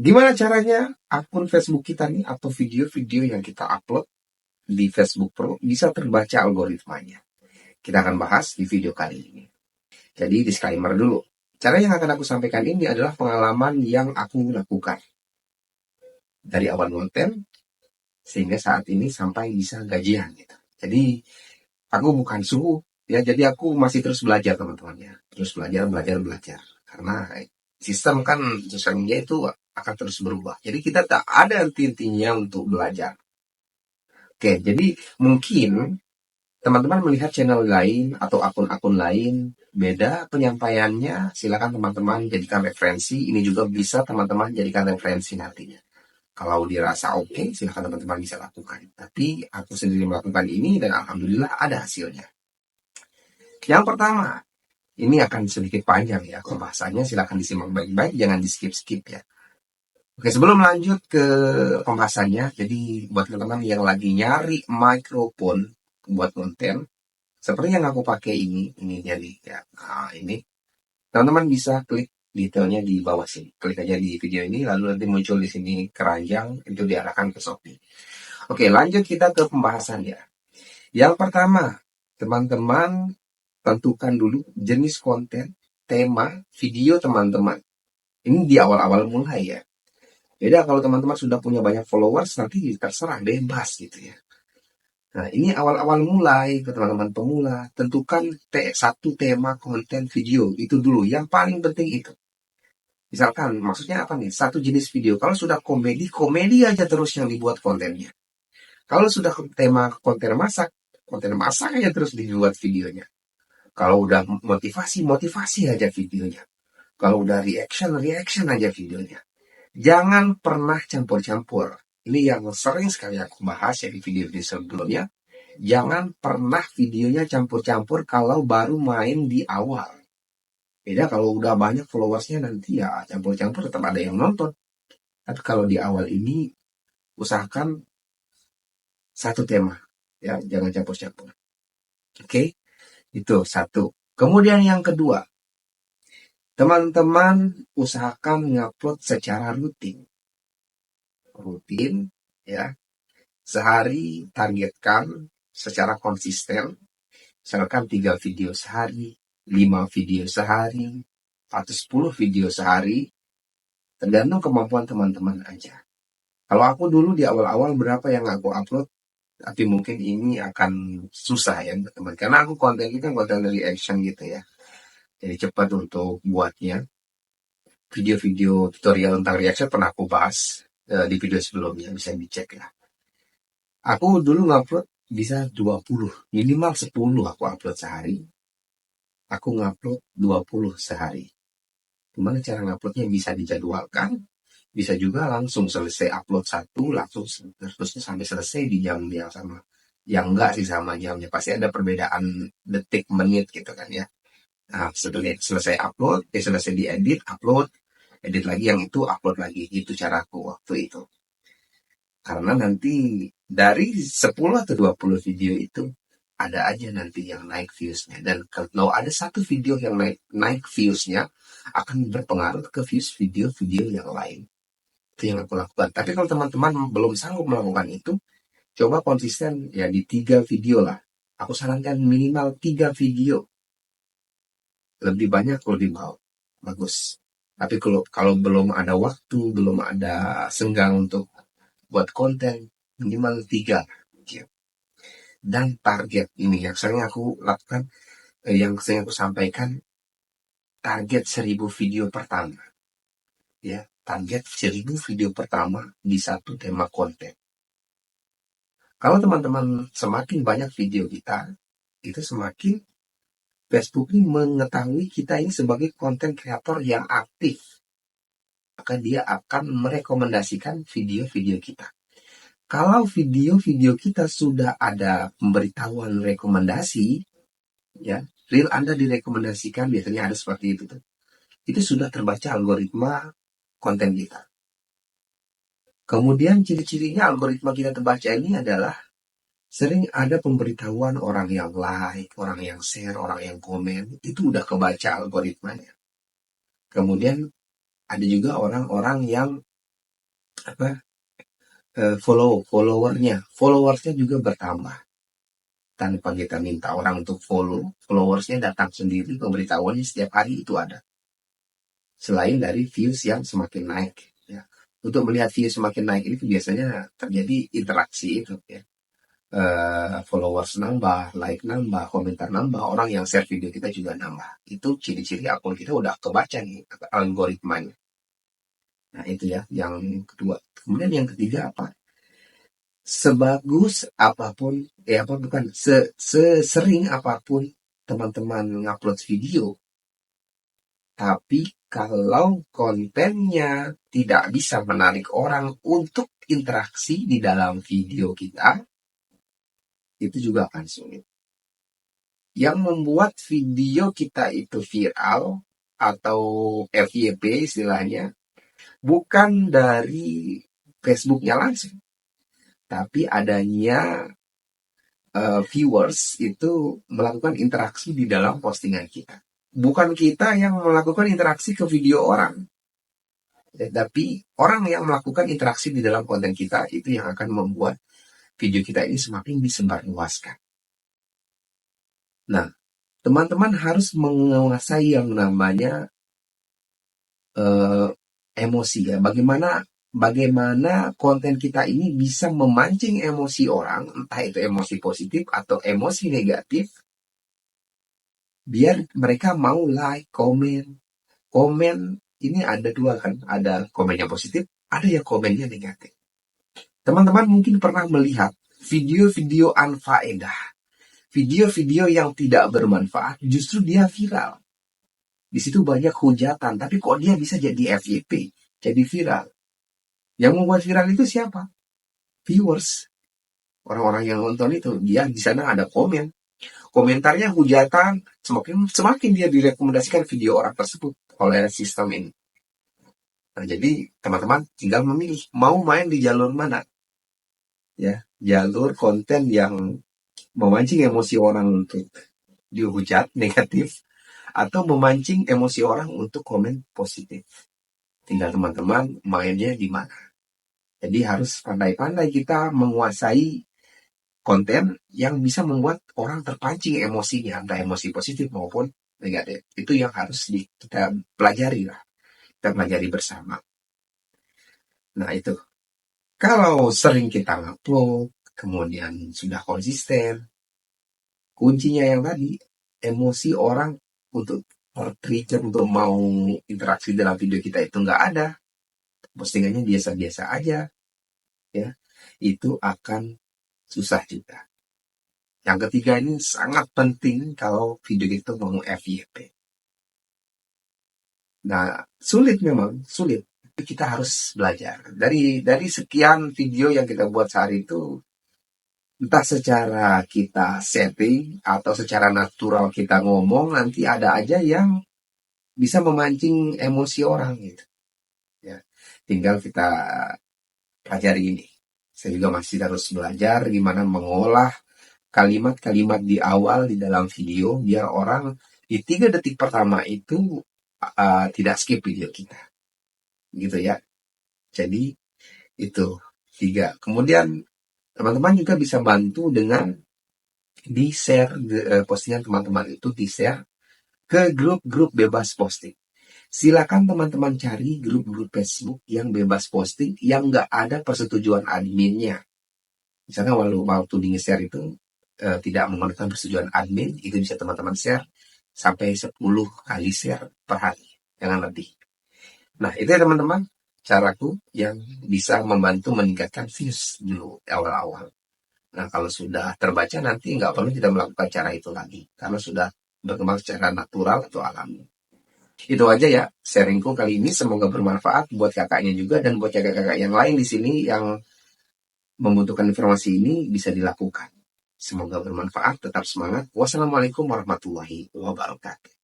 Gimana caranya akun Facebook kita nih atau video-video yang kita upload di Facebook Pro bisa terbaca algoritmanya? Kita akan bahas di video kali ini. Jadi disclaimer dulu. Cara yang akan aku sampaikan ini adalah pengalaman yang aku lakukan dari awal konten sehingga saat ini sampai bisa gajian gitu. Jadi aku bukan suhu ya, jadi aku masih terus belajar teman-teman ya. Terus belajar. Karena sistem kan sosial media itu akan terus berubah. Jadi kita tak ada henti-hentinya untuk belajar. Oke, jadi mungkin teman-teman melihat channel lain atau akun-akun lain beda penyampaiannya, silakan teman-teman jadikan referensi. Ini juga bisa teman-teman jadikan referensi nantinya. Kalau dirasa oke, silakan teman-teman bisa lakukan. Tapi aku sendiri melakukan ini dan alhamdulillah ada hasilnya. Yang pertama, ini akan sedikit panjang ya pembahasannya, silakan disimak baik-baik, jangan di skip-skip ya. Oke, sebelum lanjut ke pembahasannya, jadi buat teman-teman yang lagi nyari mikrofon buat konten, seperti yang aku pakai ini jadi ya, ini teman-teman bisa klik detailnya di bawah sini. Klik aja di video ini, lalu nanti muncul di sini keranjang, itu diarahkan ke Shopee. Oke, lanjut kita ke pembahasannya. Yang pertama, teman-teman tentukan dulu jenis konten, tema, video teman-teman. Ini di awal-awal mulai ya. Beda kalau teman-teman sudah punya banyak followers, nanti terserah, bebas gitu ya. Nah, ini awal-awal mulai ke teman-teman pemula, tentukan satu tema konten video, itu dulu, yang paling penting itu. Misalkan, maksudnya apa nih? Satu jenis video, kalau sudah komedi, komedi aja terus yang dibuat kontennya. Kalau sudah tema konten masak aja terus dibuat videonya. Kalau udah motivasi, motivasi aja videonya. Kalau udah reaction, reaction aja videonya. Jangan pernah campur-campur. Ini yang sering sekali aku bahas ya di video-video sebelumnya. Jangan pernah videonya campur-campur kalau baru main di awal. Beda kalau udah banyak followersnya nanti ya campur-campur tetap ada yang nonton. Tapi kalau di awal ini usahakan satu tema. Ya, jangan campur-campur. Oke, itu satu. Kemudian yang kedua, teman-teman usahakan ngupload secara rutin. Rutin ya. Sehari targetkan secara konsisten. Misalkan 3 video sehari, 5 video sehari, atau 10 video sehari. Tergantung kemampuan teman-teman aja. Kalau aku dulu di awal-awal berapa yang aku upload, tapi mungkin ini akan susah ya teman-teman. Karena aku konten kita konten dari action gitu ya. Jadi cepat untuk buatnya. Video-video tutorial tentang reaction pernah aku bahas di video sebelumnya, bisa dicek ya. Aku dulu ngupload bisa 20, minimal 10 aku upload sehari. Aku ngupload 20 sehari. Gimana cara nguploadnya? Bisa dijadwalkan, bisa juga langsung selesai upload satu, langsung terusnya sampai selesai di jam yang sama. Yang enggak sih sama jamnya, pasti ada perbedaan detik, menit gitu kan ya. Nah, setelah selesai upload, selesai diedit, upload, edit lagi yang itu, upload lagi. Itu caraku waktu itu. Karena nanti dari 10 atau 20 video itu ada aja nanti yang naik viewsnya. Dan kalau ada satu video yang naik viewsnya akan berpengaruh ke views video-video yang lain. Itu yang aku lakukan. Tapi kalau teman-teman belum sanggup melakukan itu, coba konsisten ya di 3 video lah. Aku sarankan minimal 3 video. Lebih banyak lebih bagus. Tapi kalau belum ada waktu, belum ada senggang untuk buat konten, minimal 3. Dan target ini yang sering aku lakukan, yang sering aku sampaikan, target 1000 video pertama. Ya, target 1000 video pertama di satu tema konten. Kalau teman-teman semakin banyak video kita, itu semakin Facebook ini mengetahui kita ini sebagai konten kreator yang aktif. Maka dia akan merekomendasikan video-video kita. Kalau video-video kita sudah ada pemberitahuan rekomendasi, ya, reel Anda direkomendasikan, biasanya ada seperti itu tuh. Itu sudah terbaca algoritma konten kita. Kemudian ciri-cirinya algoritma kita terbaca ini adalah sering ada pemberitahuan orang yang like, orang yang share, orang yang komen, itu udah kebaca algoritmanya. Kemudian ada juga orang-orang yang followersnya juga bertambah tanpa kita minta orang untuk follow. Followersnya datang sendiri, pemberitahuannya setiap hari itu ada. Selain dari views yang semakin naik, ya. Untuk melihat views semakin naik ini biasanya terjadi interaksi itu, ya. Followers nambah, like nambah, komentar nambah, orang yang share video kita juga nambah. Itu ciri-ciri akun kita udah kebaca nih algoritmanya. Nah itu ya yang kedua. Kemudian yang ketiga apa? Sebagus apapun, sesering apapun teman-teman ngupload video, tapi kalau kontennya tidak bisa menarik orang untuk interaksi di dalam video kita, itu juga akan sulit. Yang membuat video kita itu viral atau FYP istilahnya, bukan dari Facebooknya langsung, tapi adanya viewers itu melakukan interaksi di dalam postingan kita. Bukan kita yang melakukan interaksi ke video orang, tapi orang yang melakukan interaksi di dalam konten kita itu yang akan membuat video kita ini semakin disebarluaskan. Nah, teman-teman harus menguasai yang namanya emosi ya. Bagaimana konten kita ini bisa memancing emosi orang, entah itu emosi positif atau emosi negatif, biar mereka mau like, komen. Komen ini ada dua kan, ada komen yang positif, ada yang komennya negatif. Teman-teman mungkin pernah melihat video-video anfaedah, video-video yang tidak bermanfaat, justru dia viral. Di situ banyak hujatan, tapi kok dia bisa jadi FYP, jadi viral. Yang membuat viral itu siapa? Viewers. Orang-orang yang nonton itu, dia di sana ada komen. Komentarnya hujatan, semakin dia direkomendasikan video orang tersebut oleh sistem ini. Nah, jadi teman-teman tinggal memilih mau main di jalur mana. Ya, jalur konten yang memancing emosi orang untuk dihujat negatif atau memancing emosi orang untuk komen positif. Tinggal teman-teman mainnya di mana. Jadi harus pandai-pandai kita menguasai konten yang bisa membuat orang terpancing emosinya, entah emosi positif maupun negatif. Itu yang harus kita pelajari lah. Kita pelajari bersama. Nah itu. Kalau sering kita ngupload, kemudian sudah konsisten, kuncinya yang tadi, emosi orang untuk trigger untuk mau interaksi dalam video kita itu nggak ada. Postingannya biasa-biasa aja, ya, itu akan susah juga. Yang ketiga ini sangat penting kalau video itu mau FYP. Nah, sulit memang, sulit. Kita harus belajar. Dari sekian video yang kita buat sehari itu, entah secara kita setting atau secara natural kita ngomong, nanti ada aja yang bisa memancing emosi orang gitu. Ya, tinggal kita pelajari ini. Saya juga masih harus belajar gimana mengolah kalimat-kalimat di awal di dalam video biar orang di 3 detik pertama itu tidak skip video kita. Gitu ya. Jadi itu 3. Kemudian teman-teman juga bisa bantu dengan di-share postingan teman-teman itu di-share ke grup-grup bebas posting. Silakan teman-teman cari grup-grup Facebook yang bebas posting yang nggak ada persetujuan adminnya. Misalnya waktu di-share itu tidak memerlukan persetujuan admin, itu bisa teman-teman share sampai 10 kali share per hari, jangan lebih. Nah itu ya teman-teman, caraku yang bisa membantu meningkatkan views dulu awal-awal. Nah kalau sudah terbaca nanti nggak perlu kita melakukan cara itu lagi, karena sudah berkembang secara natural atau alami. Itu aja ya sharingku kali ini, semoga bermanfaat buat kakaknya juga dan buat kakak-kakak yang lain di sini yang membutuhkan informasi ini bisa dilakukan. Semoga bermanfaat, tetap semangat. Wassalamualaikum warahmatullahi wabarakatuh.